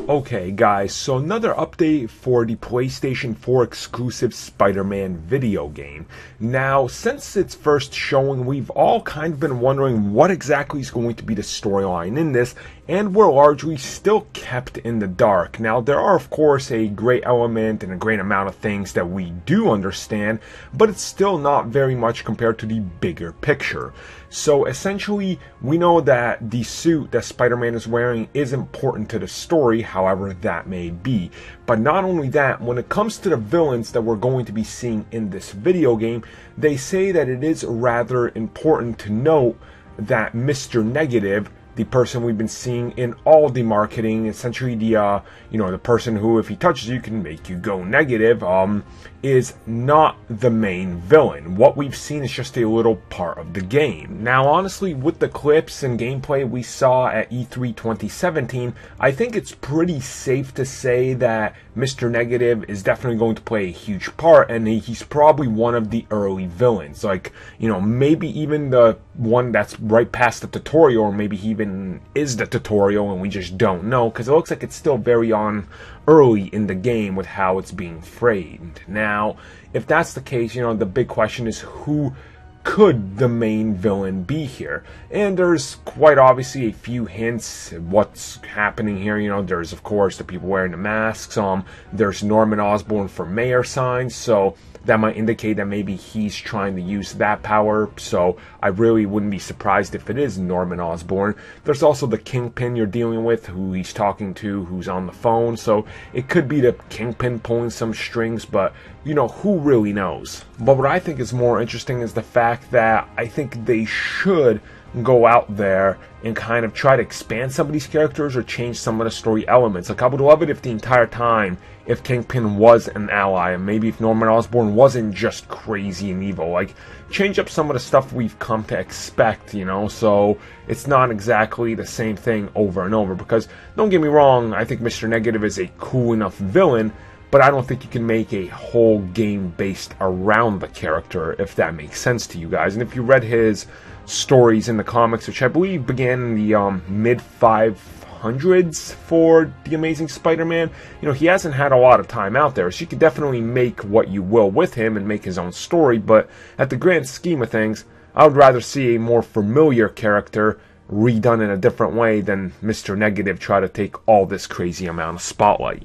Okay guys, so another update for the PlayStation 4 exclusive Spider-Man video game. Now, since its first showing, we've all kind of been wondering what exactly is going to be the storyline in this, and we're largely still kept in the dark. Now, there are of course a great element and a great amount of things that we do understand, but it's still not very much compared to the bigger picture. So essentially, we know that the suit that Spider-Man is wearing is important to the story, however that may be. But not only that, when it comes to the villains that we're going to be seeing in this video game, they say that it is rather important to note that Mr. Negative, the person we've been seeing in all the marketing, essentially the the person who, if he touches you, can make you go negative, is not the main villain. What we've seen is just a little part of the game. Now, honestly, with the clips and gameplay we saw at E3 2017, I think it's pretty safe to say that Mr. Negative is definitely going to play a huge part, and he's probably one of the early villains. Like, maybe even the one that's right past the tutorial, or maybe he even is the tutorial and we just don't know, because it looks like it's still very on early in the game with how it's being framed. Now, if that's the case, the big question is, who could the main villain be here? And there's quite obviously a few hints at what's happening here. There's of course the people wearing the masks. There's Norman Osborn for mayor signs, so that might indicate that maybe he's trying to use that power, so I really wouldn't be surprised if it is Norman Osborn. There's also the Kingpin you're dealing with, who he's talking to, who's on the phone, so it could be the Kingpin pulling some strings, but who really knows? But what I think is more interesting is the fact that I think they should go out there and kind of try to expand some of these characters or change some of the story elements. Like, I would love it if the entire time, if Kingpin was an ally, and maybe if Norman Osborn wasn't just crazy and evil. Like, change up some of the stuff we've come to expect, so it's not exactly the same thing over and over. Because, don't get me wrong, I think Mr. Negative is a cool enough villain, but I don't think you can make a whole game based around the character, if that makes sense to you guys. And if you read his stories in the comics, which I believe began in the mid-500s for The Amazing Spider-Man, he hasn't had a lot of time out there, so you could definitely make what you will with him and make his own story, but at the grand scheme of things, I would rather see a more familiar character redone in a different way than Mr. Negative try to take all this crazy amount of spotlight.